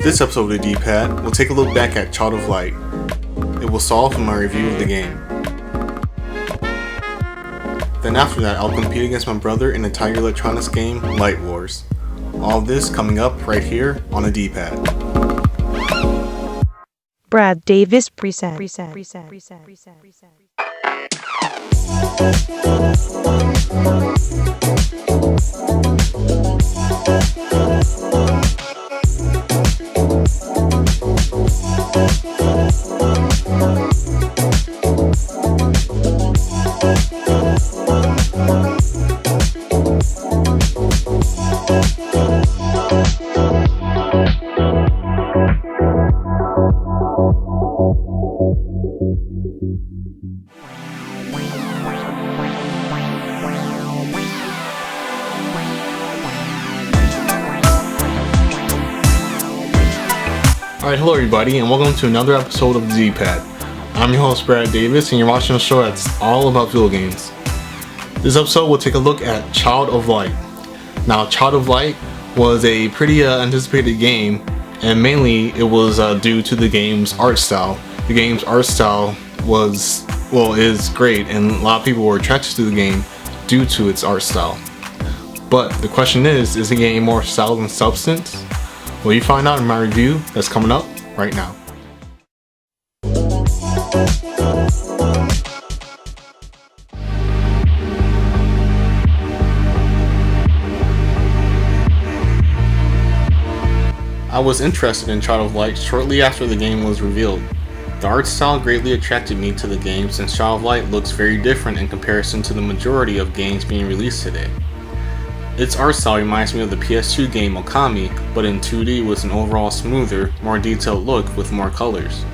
This episode of the D-Pad will take a look back at Child of Light. It will solve from my review of the game. Then after that, I'll compete against my brother in the Tiger Electronics game, Light Wars. All of this coming up right here on the D-Pad. Brad Davis present. Alright, hello everybody, and welcome to another episode of the D-Pad. I'm your host, Brad Davis, and you're watching a show that's all about video games. This episode will take a look at Child of Light. Now, Child of Light was a pretty anticipated game, and mainly it was due to the game's art style. The game's art style is great, and a lot of people were attracted to the game due to its art style. But the question is the game more style than substance? Well, you find out in my review that's coming up right now. I was interested in Child of Light shortly after the game was revealed. The art style greatly attracted me to the game since Child of Light looks very different in comparison to the majority of games being released today. Its art style reminds me of the PS2 game Okami, but in 2D with an overall smoother, more detailed look with more colors.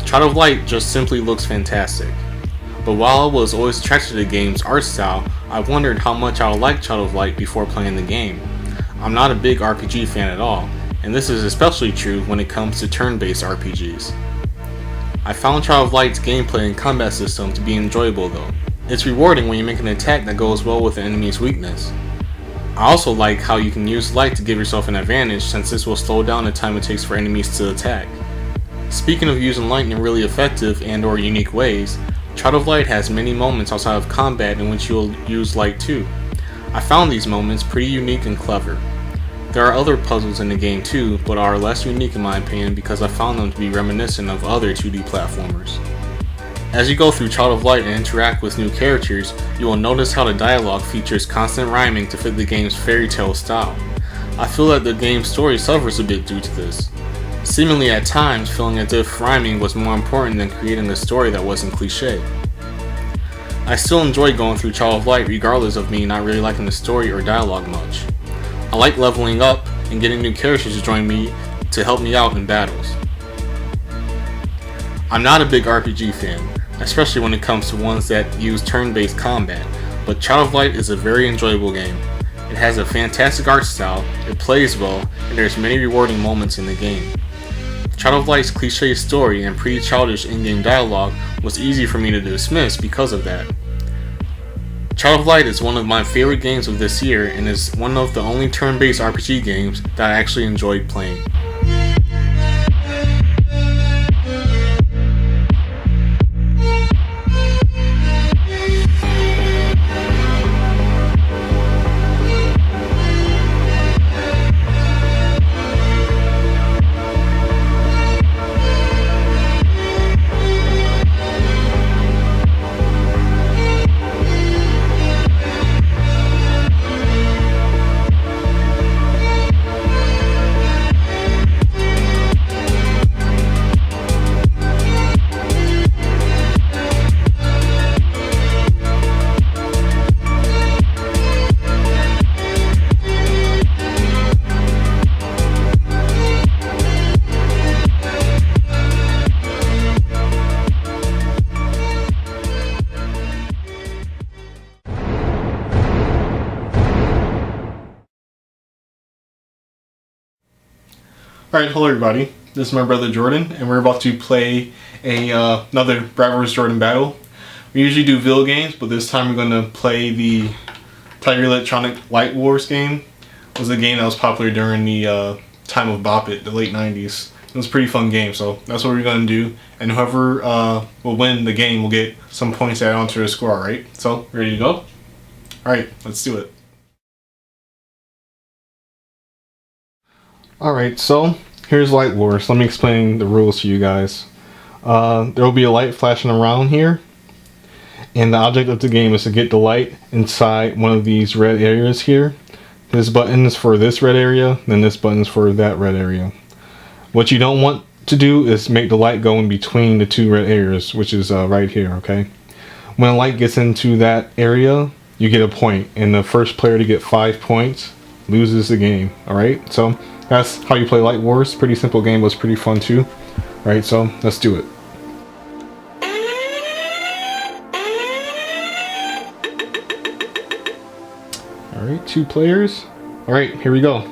Child of Light just simply looks fantastic. But while I was always attracted to the game's art style, I wondered how much I would like Child of Light before playing the game. I'm not a big RPG fan at all, and this is especially true when it comes to turn-based RPGs. I found Child of Light's gameplay and combat system to be enjoyable though. It's rewarding when you make an attack that goes well with the enemy's weakness. I also like how you can use light to give yourself an advantage since this will slow down the time it takes for enemies to attack. Speaking of using light in really effective and or unique ways, Child of Light has many moments outside of combat in which you'll use light too. I found these moments pretty unique and clever. There are other puzzles in the game too, but are less unique in my opinion because I found them to be reminiscent of other 2D platformers. As you go through Child of Light and interact with new characters, you will notice how the dialogue features constant rhyming to fit the game's fairy tale style. I feel that the game's story suffers a bit due to this, seemingly at times feeling as if rhyming was more important than creating a story that wasn't cliche. I still enjoy going through Child of Light regardless of me not really liking the story or dialogue much. I like leveling up and getting new characters to join me to help me out in battles. I'm not a big RPG fan, especially when it comes to ones that use turn-based combat, but Child of Light is a very enjoyable game. It has a fantastic art style, it plays well, and there's many rewarding moments in the game. Child of Light's cliché story and pretty childish in-game dialogue was easy for me to dismiss because of that. Child of Light is one of my favorite games of this year and is one of the only turn-based RPG games that I actually enjoyed playing. Alright, hello everybody. This is my brother Jordan, and we're about to play another Brad vs. Jordan battle. We usually do video games, but this time we're going to play the Tiger Electronics Light Wars game. It was a game that was popular during the time of Bop It, the late 90s. It was a pretty fun game, so that's what we're going to do. And whoever will win the game will get some points added onto their score, right? So, ready to go? Alright, let's do it. Alright, so here's Light Wars. Let me explain the rules to you guys. There will be a light flashing around here. And the object of the game is to get the light inside one of these red areas here. This button is for this red area, then this button is for that red area. What you don't want to do is make the light go in between the two red areas, which is right here, okay? When a light gets into that area, you get a point, and the first player to get 5 points loses the game, alright? So that's how you play Light Wars. Pretty simple game, but it's pretty fun too. Alright, so let's do it. Alright, 2 players. Alright, here we go.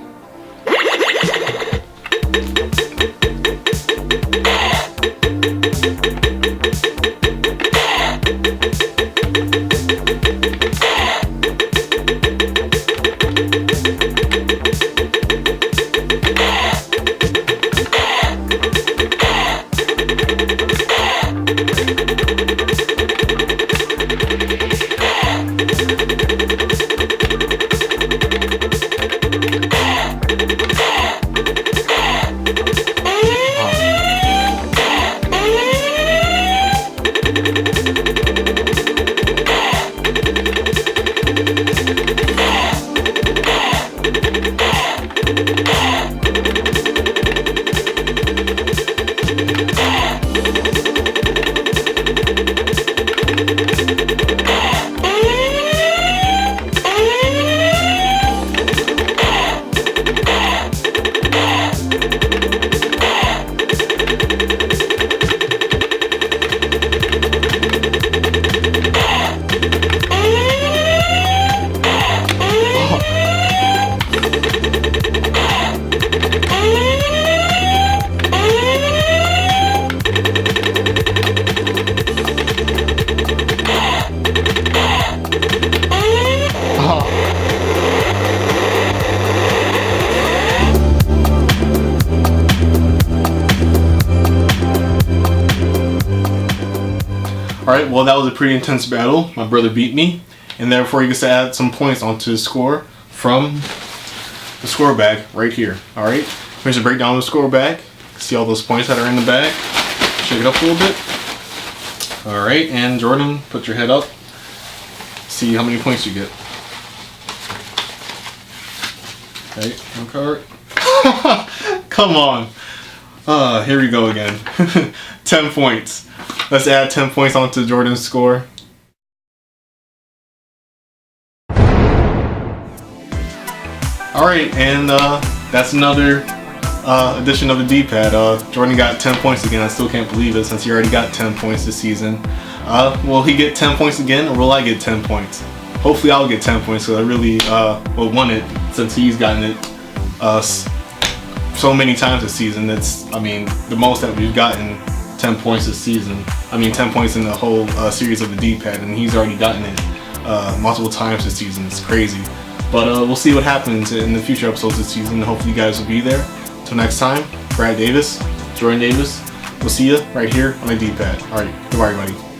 Alright, well that was a pretty intense battle. My brother beat me, and therefore he gets to add some points onto his score from the score bag right here. Alright, here's a breakdown of the score bag. See all those points that are in the bag. Shake it up a little bit. Alright, and Jordan, put your head up. See how many points you get. Okay, one card. Come on. Here we go again. 10 points. Let's add 10 points onto Jordan's score. Alright, and that's another edition of the D-pad. Jordan got 10 points again. I still can't believe it since he already got 10 points this season. Will he get 10 points again, or will I get 10 points? Hopefully I'll get 10 points, because I really will want it since he's gotten it so many times this season. It's, I mean, the most that we've gotten 10 points this season. I mean, 10 points in the whole series of the D-pad, and he's already gotten it multiple times this season. It's crazy. But we'll see what happens in the future episodes this season. Hopefully you guys will be there. Until next time, Brad Davis, Jordan Davis. We'll see you right here on the D-pad. Alright, goodbye everybody.